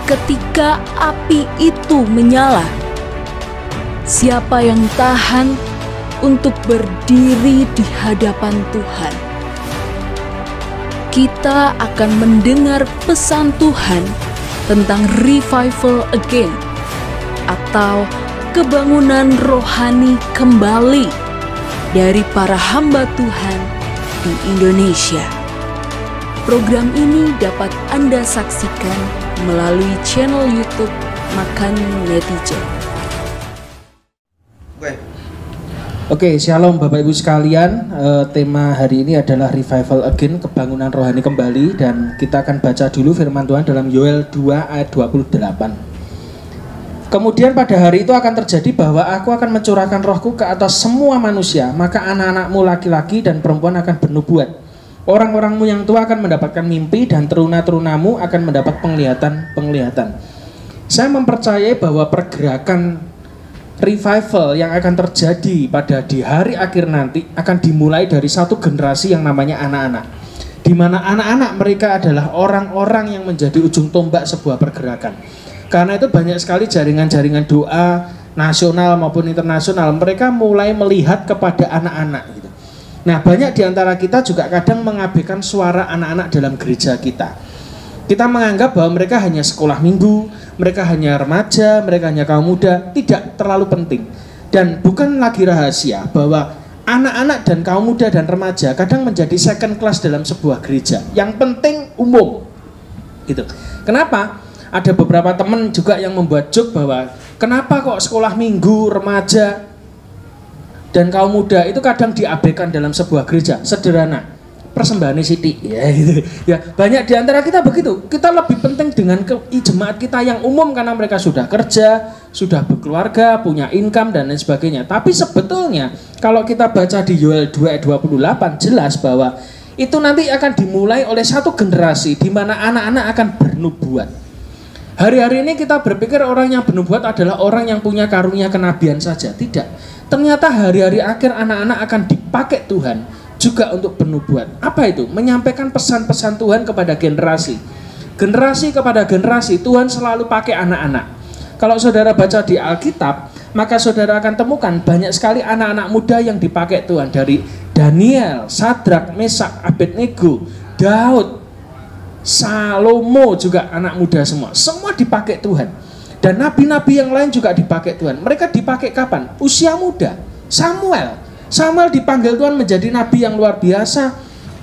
ketika api itu menyala. Siapa yang tahan untuk berdiri di hadapan Tuhan? Kita akan mendengar pesan Tuhan tentang revival again atau kebangunan rohani kembali dari para hamba Tuhan di Indonesia. Program ini dapat Anda saksikan melalui channel YouTube Makan Netizen. Oke, shalom Bapak Ibu sekalian. Tema hari ini adalah Revival Again, kebangunan rohani kembali, dan kita akan baca dulu firman Tuhan dalam Yoel 2 ayat 28. Kemudian pada hari itu akan terjadi bahwa aku akan mencurahkan rohku ke atas semua manusia, maka anak-anakmu laki-laki dan perempuan akan bernubuat. Orang-orangmu yang tua akan mendapatkan mimpi dan teruna-terunamu akan mendapat penglihatan. Saya mempercayai bahwa pergerakan revival yang akan terjadi pada di hari akhir nanti akan dimulai dari satu generasi yang namanya anak-anak, di mana anak-anak mereka adalah orang-orang yang menjadi ujung tombak sebuah pergerakan. Karena itu banyak sekali jaringan-jaringan doa nasional maupun internasional, mereka mulai melihat kepada anak-anak gitu. Nah, banyak di antara kita juga kadang mengabaikan suara anak-anak dalam gereja kita. Kita menganggap bahwa mereka hanya sekolah minggu, mereka hanya remaja, mereka hanya kaum muda, tidak terlalu penting. Dan bukan lagi rahasia bahwa anak-anak dan kaum muda dan remaja kadang menjadi second class dalam sebuah gereja. Yang penting umum. Gitu. Kenapa? Ada beberapa teman juga yang membuat joke bahwa kenapa kok sekolah minggu, remaja, dan kaum muda itu kadang diabaikan dalam sebuah gereja. Sederhana, persembahan sithik ya gitu. Ya, banyak di antara kita begitu. Kita lebih penting dengan jemaat kita yang umum karena mereka sudah kerja, sudah berkeluarga, punya income dan lain sebagainya. Tapi sebetulnya kalau kita baca di Yoel 2 ayat 28 jelas bahwa itu nanti akan dimulai oleh satu generasi di mana anak-anak akan bernubuat. Hari-hari ini kita berpikir orang yang bernubuat adalah orang yang punya karunia kenabian saja. Tidak. Ternyata hari-hari akhir anak-anak akan dipakai Tuhan juga untuk bernubuat. Apa itu? Menyampaikan pesan-pesan Tuhan kepada generasi. Generasi kepada generasi, Tuhan selalu pakai anak-anak. Kalau saudara baca di Alkitab, maka saudara akan temukan banyak sekali anak-anak muda yang dipakai Tuhan. Dari Daniel, Sadrak, Mesak, Abednego, Daud, Salomo juga anak muda semua. Semua dipakai Tuhan. Dan nabi-nabi yang lain juga dipakai Tuhan. Mereka dipakai kapan? Usia muda. Samuel dipanggil Tuhan menjadi nabi yang luar biasa,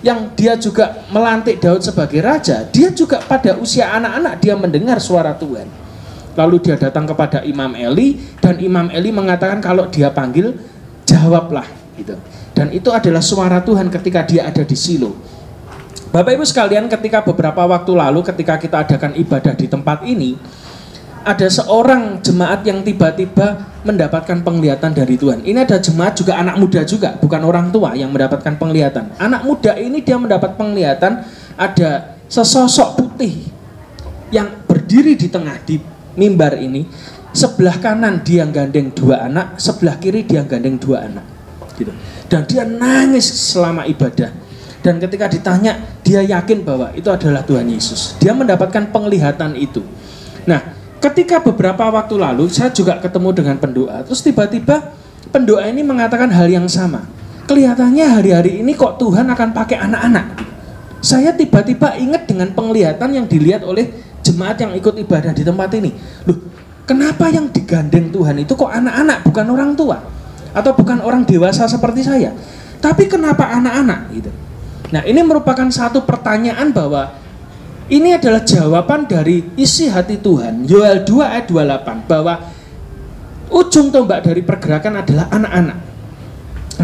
yang dia juga melantik Daud sebagai raja. Dia juga pada usia anak-anak dia mendengar suara Tuhan. Lalu dia datang kepada Imam Eli, dan Imam Eli mengatakan kalau dia panggil, jawablah gitu. Dan itu adalah suara Tuhan ketika dia ada di Shilo. Bapak Ibu sekalian, ketika beberapa waktu lalu ketika kita adakan ibadah di tempat ini, ada seorang jemaat yang tiba-tiba mendapatkan penglihatan dari Tuhan. Ini ada jemaat juga anak muda juga, bukan orang tua yang mendapatkan penglihatan. Anak muda ini dia mendapat penglihatan ada sesosok putih yang berdiri di tengah di mimbar ini. Sebelah kanan dia gandeng 2 anak, sebelah kiri dia gandeng 2 anak. Gitu. Dan dia nangis selama ibadah. Dan ketika ditanya, dia yakin bahwa itu adalah Tuhan Yesus. Dia mendapatkan penglihatan itu. Nah, ketika beberapa waktu lalu saya juga ketemu dengan pendoa, terus tiba-tiba pendoa ini mengatakan hal yang sama. Kelihatannya hari-hari ini kok Tuhan akan pakai anak-anak. Saya tiba-tiba ingat dengan penglihatan yang dilihat oleh jemaat yang ikut ibadah di tempat ini. Loh, kenapa yang digandeng Tuhan itu kok anak-anak, bukan orang tua? Atau bukan orang dewasa seperti saya? Tapi kenapa anak-anak gitu? Nah, ini merupakan satu pertanyaan bahwa ini adalah jawaban dari isi hati Tuhan. Yoel 2 ayat 28 bahwa ujung tombak dari pergerakan adalah anak-anak.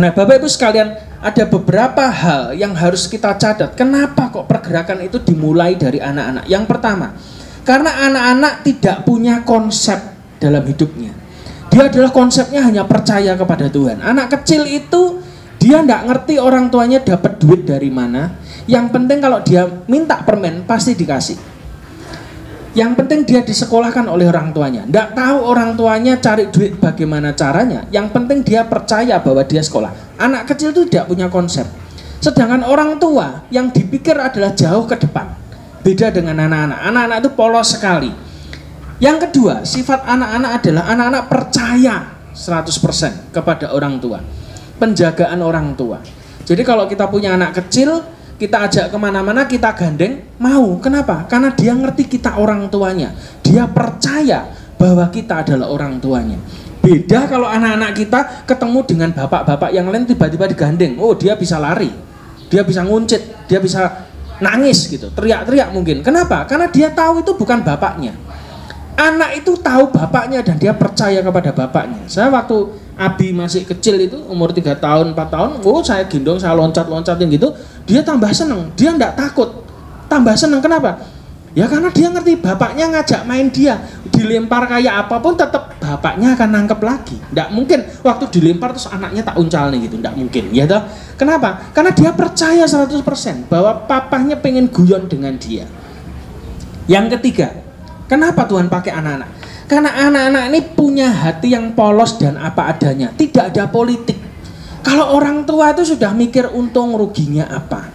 Nah, Bapak Ibu sekalian, ada beberapa hal yang harus kita catat. Kenapa kok pergerakan itu dimulai dari anak-anak? Yang pertama, karena anak-anak tidak punya konsep dalam hidupnya. Dia adalah konsepnya hanya percaya kepada Tuhan. Anak kecil itu dia tidak ngerti orang tuanya dapat duit dari mana. Yang penting kalau dia minta permen pasti dikasih. Yang penting dia disekolahkan oleh orang tuanya. Tidak tahu orang tuanya cari duit bagaimana caranya. Yang penting dia percaya bahwa dia sekolah. Anak kecil itu tidak punya konsep. Sedangkan orang tua yang dipikir adalah jauh ke depan. Beda dengan anak-anak. Anak-anak itu polos sekali. Yang kedua, sifat anak-anak adalah anak-anak percaya 100% kepada orang tua. Penjagaan orang tua. Jadi kalau kita punya anak kecil, kita ajak kemana-mana, kita gandeng, mau. Kenapa? Karena dia ngerti kita orang tuanya. Dia percaya bahwa kita adalah orang tuanya. Beda kalau anak-anak kita ketemu dengan bapak-bapak yang lain tiba-tiba digandeng. Oh, dia bisa lari, dia bisa nguncit, dia bisa nangis gitu, teriak-teriak mungkin. Kenapa? Karena dia tahu itu bukan bapaknya. Anak itu tahu bapaknya dan dia percaya kepada bapaknya. Saya waktu Abi masih kecil itu, umur 3 tahun, 4 tahun, oh saya gendong, saya loncat-loncatin gitu, dia tambah seneng, dia enggak takut, tambah seneng. Kenapa? Ya karena dia ngerti bapaknya ngajak main dia, dilempar kayak apapun tetap bapaknya akan nangkep lagi. Nggak mungkin waktu dilempar terus anaknya tak uncal nih gitu, nggak mungkin, ya toh? Kenapa? Karena dia percaya 100% bahwa papahnya pengen guyon dengan dia. Yang ketiga, kenapa Tuhan pakai anak-anak? Karena anak-anak ini punya hati yang polos dan apa adanya, tidak ada politik. Kalau orang tua itu sudah mikir untung ruginya apa,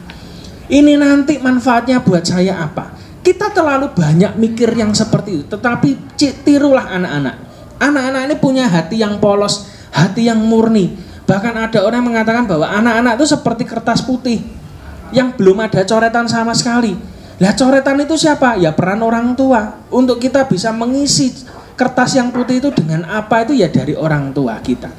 ini nanti manfaatnya buat saya apa. Kita terlalu banyak mikir yang seperti itu, tetapi tirulah anak-anak. Anak-anak ini punya hati yang polos, hati yang murni. Bahkan ada orang yang mengatakan bahwa anak-anak itu seperti kertas putih yang belum ada coretan sama sekali. Lah coretan itu siapa? Ya peran orang tua. Untuk kita bisa mengisi kertas yang putih itu dengan apa itu ya dari orang tua kita.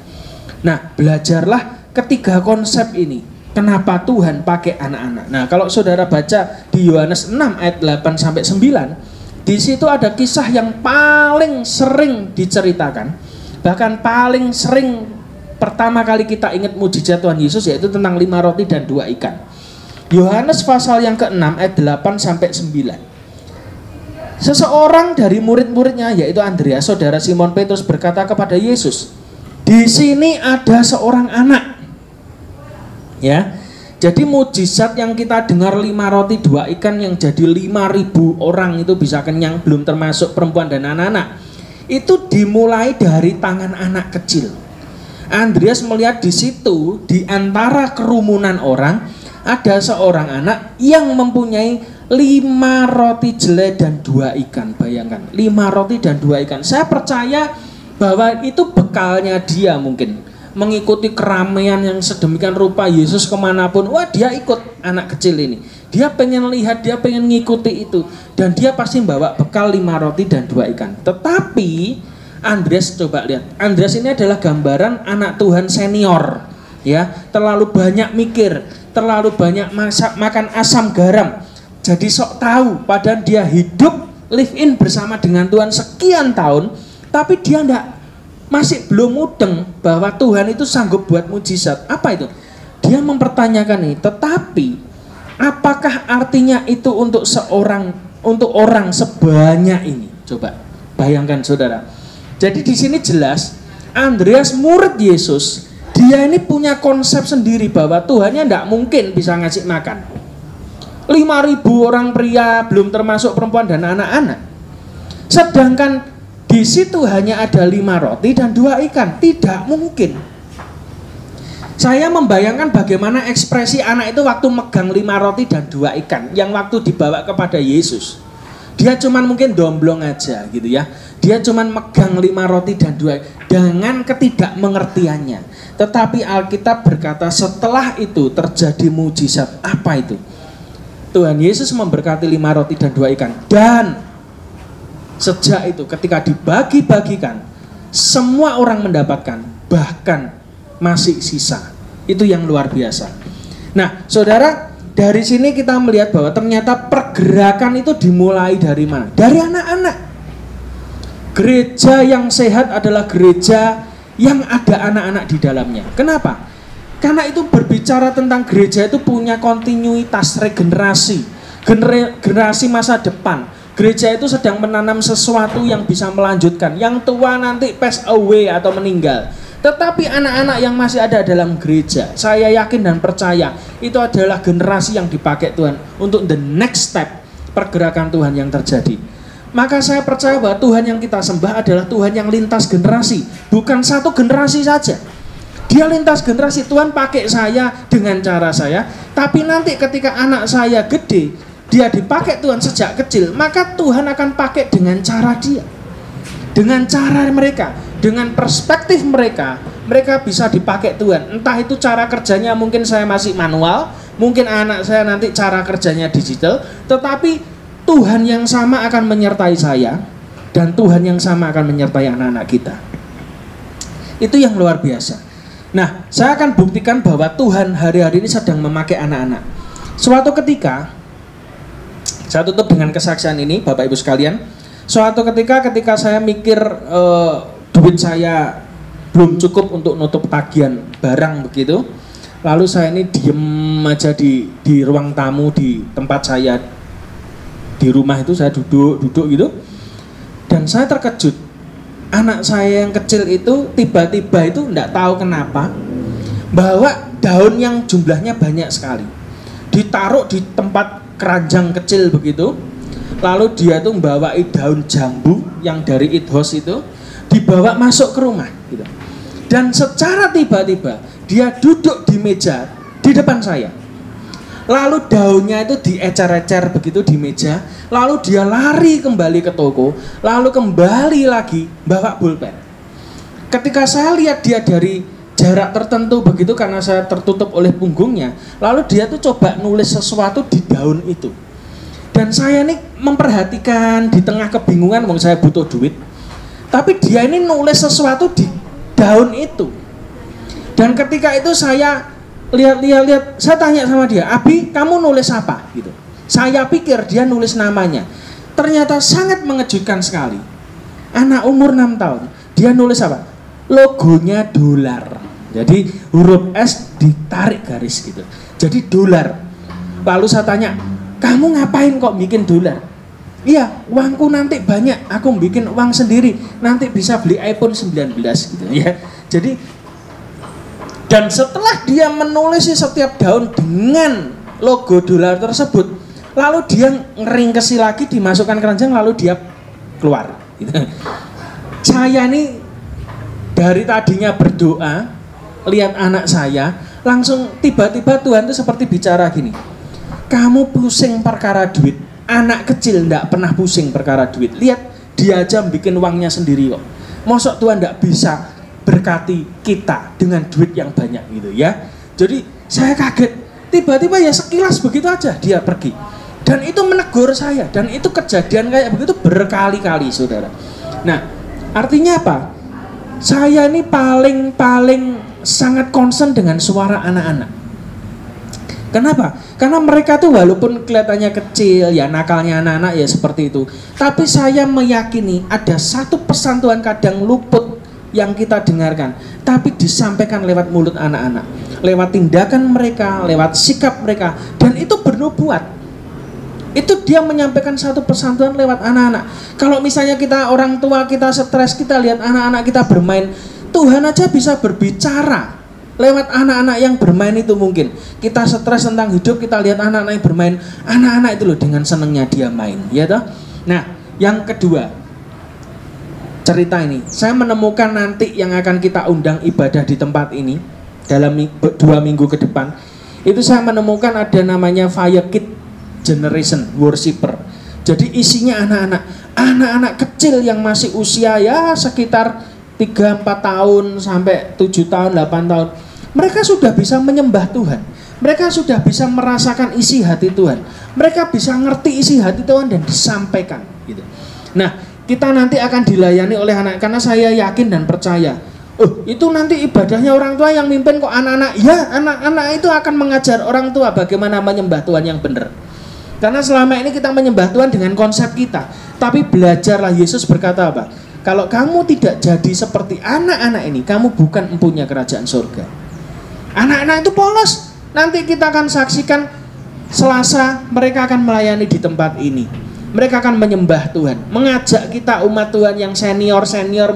Nah, belajarlah ketiga konsep ini. Kenapa Tuhan pakai anak-anak? Nah, kalau saudara baca di Yohanes 6 ayat 8 sampai 9, di situ ada kisah yang paling sering diceritakan. Bahkan paling sering pertama kali kita ingat mujizat Tuhan Yesus, yaitu tentang 5 roti dan 2 ikan. Yohanes pasal yang ke-6 ayat 8 sampai 9. Seseorang dari murid-muridnya, yaitu Andreas, saudara Simon Petrus, berkata kepada Yesus, "Di sini ada seorang anak." Ya, jadi mujizat yang kita dengar 5 roti 2 ikan yang jadi 5.000 orang itu bisa kenyang, belum termasuk perempuan dan anak-anak, itu dimulai dari tangan anak kecil. Andreas melihat di situ di antara kerumunan orang ada seorang anak yang mempunyai 5 roti jelai dan 2 ikan. Bayangkan, 5 roti dan 2 ikan. Saya percaya bahwa itu bekalnya dia mungkin. Mengikuti keramaian yang sedemikian rupa Yesus kemanapun, wah dia ikut anak kecil ini. Dia pengen lihat, dia pengen ngikuti itu. Dan dia pasti bawa bekal 5 roti dan 2 ikan. Tetapi Andreas, coba lihat, Andreas ini adalah gambaran anak Tuhan senior. Ya, terlalu banyak mikir, terlalu banyak makan asam garam. Jadi sok tahu, padahal dia hidup live in bersama dengan Tuhan sekian tahun, tapi dia masih belum mudeng bahwa Tuhan itu sanggup buat mujizat. Apa itu? Dia mempertanyakan ini. Tetapi apakah artinya itu untuk orang sebanyak ini? Coba bayangkan saudara. Jadi di sini jelas Andreas murid Yesus, dia ini punya konsep sendiri bahwa Tuhannya tidak mungkin bisa ngasih makan 5.000 orang pria, belum termasuk perempuan dan anak-anak. Sedangkan di situ hanya ada 5 roti dan 2 ikan. Tidak mungkin. Saya membayangkan bagaimana ekspresi anak itu waktu megang 5 roti dan 2 ikan yang waktu dibawa kepada Yesus. Dia cuman mungkin domblong aja gitu ya. Dia cuman megang 5 roti dan 2 ikan dengan ketidakmengertiannya. Tetapi Alkitab berkata setelah itu terjadi mujizat. Apa itu? Tuhan Yesus memberkati 5 roti dan 2 ikan. Dan sejak itu ketika dibagi-bagikan, semua orang mendapatkan, bahkan masih sisa. Itu yang luar biasa. Nah, saudara, dari sini kita melihat bahwa ternyata pergerakan itu dimulai dari mana? Dari anak-anak. Gereja yang sehat adalah gereja yang ada anak-anak di dalamnya. Kenapa? Karena itu berbicara tentang gereja itu punya kontinuitas regenerasi, generasi masa depan. Gereja itu sedang menanam sesuatu yang bisa melanjutkan. Yang tua nanti pass away atau meninggal. Tetapi anak-anak yang masih ada dalam gereja, saya yakin dan percaya itu adalah generasi yang dipakai Tuhan untuk the next step pergerakan Tuhan yang terjadi. Maka saya percaya bahwa Tuhan yang kita sembah adalah Tuhan yang lintas generasi, bukan satu generasi saja. Dia lintas generasi. Tuhan pakai saya dengan cara saya, tapi nanti ketika anak saya gede, dia dipakai Tuhan sejak kecil, maka Tuhan akan pakai dengan cara dia. dengan cara mereka, dengan perspektif mereka, mereka bisa dipakai Tuhan. Entah itu cara kerjanya mungkin saya masih manual, mungkin anak saya nanti cara kerjanya digital, tetapi Tuhan yang sama akan menyertai saya, dan Tuhan yang sama akan menyertai anak-anak kita. Itu yang luar biasa. Nah, saya akan buktikan bahwa Tuhan hari-hari ini sedang memakai anak-anak. Suatu ketika, saya tutup dengan kesaksian ini, Bapak Ibu sekalian. Suatu ketika saya mikir duit saya belum cukup untuk nutup tagihan barang begitu, lalu saya ini diem aja di ruang tamu di tempat saya di rumah itu, saya duduk gitu, dan saya terkejut. Anak saya yang kecil itu tiba-tiba itu enggak tahu kenapa bawa daun yang jumlahnya banyak sekali, ditaruh di tempat keranjang kecil begitu. Lalu dia tuh membawa daun jambu yang dari Idhos itu, dibawa masuk ke rumah gitu. Dan secara tiba-tiba dia duduk di meja di depan saya. Lalu daunnya itu diecer-ecer begitu di meja. Lalu dia lari kembali ke toko, lalu kembali lagi bawa pulpen. Ketika saya lihat dia dari jarak tertentu begitu, karena saya tertutup oleh punggungnya, lalu dia tuh coba nulis sesuatu di daun itu. Dan saya ini memperhatikan di tengah kebingungan, wong saya butuh duit, tapi dia ini nulis sesuatu di daun itu. Dan ketika itu saya lihat, saya tanya sama dia, Abi, kamu nulis apa? Gitu. Saya pikir dia nulis namanya. Ternyata sangat mengejutkan sekali. Anak umur 6 tahun, dia nulis apa? Logonya dolar. Jadi huruf S ditarik garis gitu. Jadi dolar. Lalu saya tanya, kamu ngapain kok bikin dolar? Iya, uangku nanti banyak, aku bikin uang sendiri, nanti bisa beli iPhone 19 gitu ya. Jadi, dan setelah dia menulis setiap daun dengan logo dolar tersebut, lalu dia ngeringkesi lagi, dimasukkan keranjang, lalu dia keluar gitu. Saya ini dari tadinya berdoa, lihat anak saya, langsung tiba-tiba Tuhan itu seperti bicara gini, kamu pusing perkara duit, anak kecil ndak pernah pusing perkara duit. Lihat dia aja bikin uangnya sendiri kok. Mosok Tuhan ndak bisa berkati kita dengan duit yang banyak gitu ya. Jadi saya kaget, tiba-tiba ya sekilas begitu aja dia pergi. Dan itu menegur saya, dan itu kejadian kayak begitu berkali-kali saudara. Nah, artinya apa? Saya ini paling sangat concern dengan suara anak-anak. Kenapa? Karena mereka tuh walaupun kelihatannya kecil, ya nakalnya anak-anak ya seperti itu. Tapi saya meyakini ada satu pesan Tuhan kadang luput yang kita dengarkan, tapi disampaikan lewat mulut anak-anak, lewat tindakan mereka, lewat sikap mereka, dan itu bernubuat. Itu dia menyampaikan satu pesan Tuhan lewat anak-anak. Kalau misalnya kita orang tua, kita stres, kita lihat anak-anak kita bermain, Tuhan aja bisa berbicara lewat anak-anak yang bermain itu. Mungkin kita stres tentang hidup, kita lihat anak-anak yang bermain, anak-anak itu loh dengan senangnya dia main, ya toh. Nah, yang kedua, cerita ini saya menemukan nanti yang akan kita undang ibadah di tempat ini dalam 2 minggu ke depan. Itu saya menemukan ada namanya Fire Kid Generation Worshipper. Jadi isinya anak-anak kecil yang masih usia ya sekitar 3-4 tahun sampai 7 tahun, 8 tahun. Mereka sudah bisa menyembah Tuhan. Mereka sudah bisa merasakan isi hati Tuhan. Mereka bisa ngerti isi hati Tuhan dan disampaikan gitu. Nah, kita nanti akan dilayani oleh anak, karena saya yakin dan percaya, oh itu nanti ibadahnya orang tua yang mimpin kok anak-anak. Ya, anak-anak itu akan mengajar orang tua bagaimana menyembah Tuhan yang benar. Karena selama ini kita menyembah Tuhan dengan konsep kita. Tapi belajarlah, Yesus berkata apa? Kalau kamu tidak jadi seperti anak-anak ini, kamu bukan empunya kerajaan surga. Anak-anak itu polos. Nanti kita akan saksikan Selasa mereka akan melayani di tempat ini. Mereka akan menyembah Tuhan, mengajak kita umat Tuhan yang senior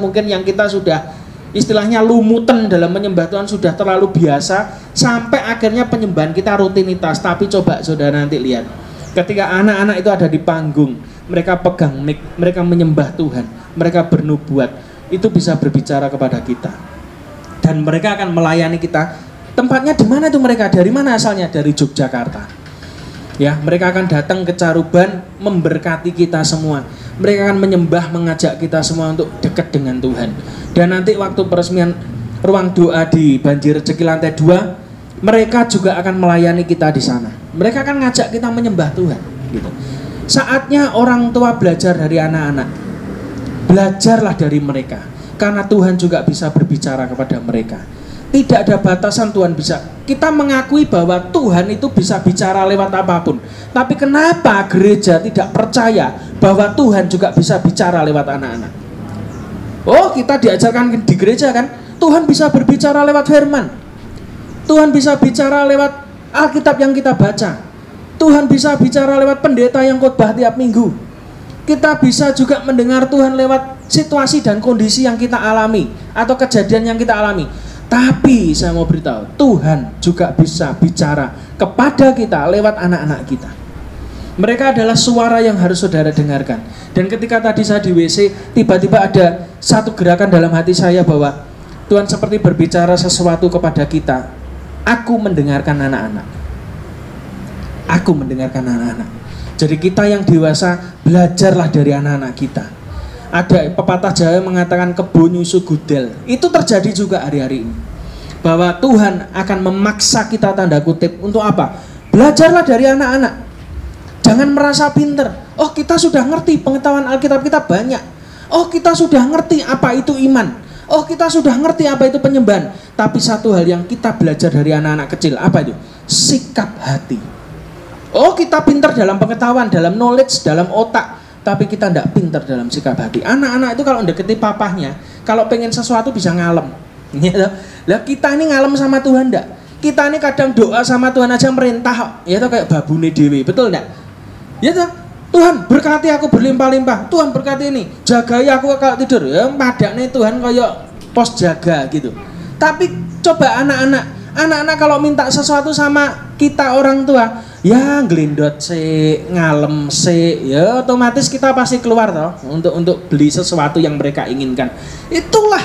mungkin yang kita sudah istilahnya lumutan dalam menyembah Tuhan, sudah terlalu biasa, sampai akhirnya penyembahan kita rutinitas. Tapi coba saudara nanti lihat, ketika anak-anak itu ada di panggung, mereka pegang mic, mereka menyembah Tuhan, mereka bernubuat, itu bisa berbicara kepada kita. Dan mereka akan melayani kita. Tempatnya di mana itu mereka? Dari mana asalnya? Dari Yogyakarta. Ya, mereka akan datang ke Caruban memberkati kita semua. Mereka akan menyembah, mengajak kita semua untuk dekat dengan Tuhan. Dan nanti waktu peresmian ruang doa di Banjir Rezeki lantai 2, mereka juga akan melayani kita di sana. Mereka akan ngajak kita menyembah Tuhan gitu. Saatnya orang tua belajar dari anak-anak. Belajarlah dari mereka, karena Tuhan juga bisa berbicara kepada mereka. Tidak ada batasan Tuhan bisa. Kita mengakui bahwa Tuhan itu bisa bicara lewat apapun. Tapi kenapa gereja tidak percaya bahwa Tuhan juga bisa bicara lewat anak-anak? Oh, kita diajarkan di gereja kan, Tuhan bisa berbicara lewat firman. Tuhan bisa bicara lewat Alkitab yang kita baca. Tuhan bisa bicara lewat pendeta yang khotbah tiap minggu. Kita bisa juga mendengar Tuhan lewat situasi dan kondisi yang kita alami atau kejadian yang kita alami. Tapi saya mau beritahu, Tuhan juga bisa bicara kepada kita lewat anak-anak kita. Mereka adalah suara yang harus saudara dengarkan. Dan ketika tadi saya di WC, tiba-tiba ada satu gerakan dalam hati saya bahwa Tuhan seperti berbicara sesuatu kepada kita. Aku mendengarkan anak-anak. Aku mendengarkan anak-anak. Jadi kita yang dewasa, belajarlah dari anak-anak kita. Ada pepatah Jawa mengatakan kebo nyusu gudel. Itu terjadi juga hari-hari ini. Bahwa Tuhan akan memaksa kita tanda kutip untuk apa? Belajarlah dari anak-anak. Jangan merasa pinter. Oh, kita sudah ngerti pengetahuan Alkitab kita banyak. Oh, kita sudah ngerti apa itu iman. Oh, kita sudah ngerti apa itu penyembahan. Tapi satu hal yang kita belajar dari anak-anak kecil, apa itu? Sikap hati. Oh, kita pinter dalam pengetahuan, dalam knowledge, dalam otak. Tapi kita tidak pintar dalam sikap hati. Anak-anak itu kalau mendekati papahnya, kalau pengen sesuatu bisa ngalem. Lah kita ini ngalem sama Tuhan enggak? Kita ini kadang doa sama Tuhan aja merintah, ya kayak babune dewi, betul enggak? Ya Tuhan berkati aku berlimpah-limpah. Tuhan berkati ini, jagai aku kalau tidur. Ya padane Tuhan kayak pos jaga gitu. Tapi coba anak-anak kalau minta sesuatu sama kita orang tua, ya ngelindot sih, ngalem sih, ya otomatis kita pasti keluar toh untuk beli sesuatu yang mereka inginkan. Itulah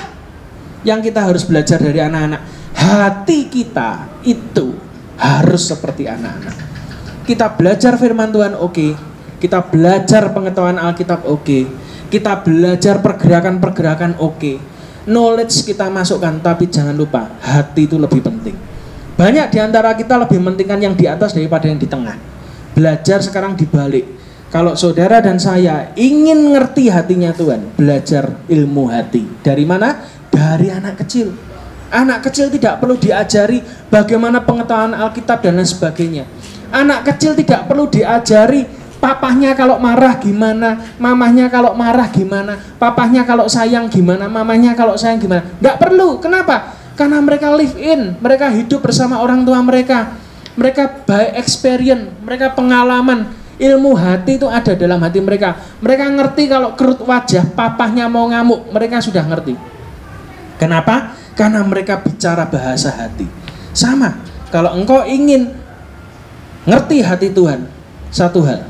yang kita harus belajar dari anak-anak. Hati kita itu harus seperti anak-anak. Kita belajar firman Tuhan, oke. Kita belajar pengetahuan Alkitab, oke. Kita belajar pergerakan-pergerakan, oke. Knowledge kita masukkan, tapi jangan lupa hati itu lebih penting. Banyak di antara kita lebih mementingkan yang di atas daripada yang di tengah. Belajar sekarang dibalik. Kalau saudara dan saya ingin ngerti hatinya Tuhan, belajar ilmu hati. Dari mana? Dari anak kecil. Anak kecil tidak perlu diajari bagaimana pengetahuan Alkitab dan lain sebagainya. Anak kecil tidak perlu diajari papahnya kalau marah gimana, mamahnya kalau marah gimana, papahnya kalau sayang gimana, mamahnya kalau sayang gimana. Nggak perlu. Kenapa? Karena mereka live in, mereka hidup bersama orang tua mereka. Mereka by experience, mereka pengalaman. Ilmu hati itu ada dalam hati mereka. Mereka ngerti kalau kerut wajah papahnya mau ngamuk, mereka sudah ngerti. Kenapa? Karena mereka bicara bahasa hati. Sama, kalau engkau ingin ngerti hati Tuhan, satu hal,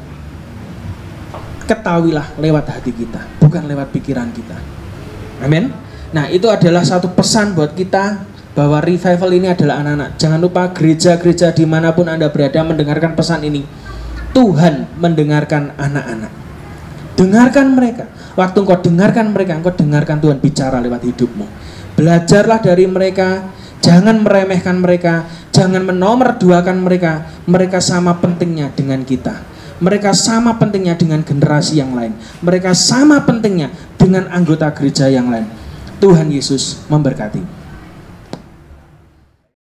ketahuilah lewat hati kita, bukan lewat pikiran kita. Amin. Nah, itu adalah satu pesan buat kita bahwa revival ini adalah anak-anak. Jangan lupa gereja-gereja dimanapun Anda berada mendengarkan pesan ini. Tuhan mendengarkan anak-anak. Dengarkan mereka. Waktu engkau dengarkan mereka, engkau dengarkan Tuhan bicara lewat hidupmu. Belajarlah dari mereka. Jangan meremehkan mereka. Jangan menomorduakan mereka. Mereka sama pentingnya dengan kita. Mereka sama pentingnya dengan generasi yang lain. Mereka sama pentingnya dengan anggota gereja yang lain. Tuhan Yesus memberkati.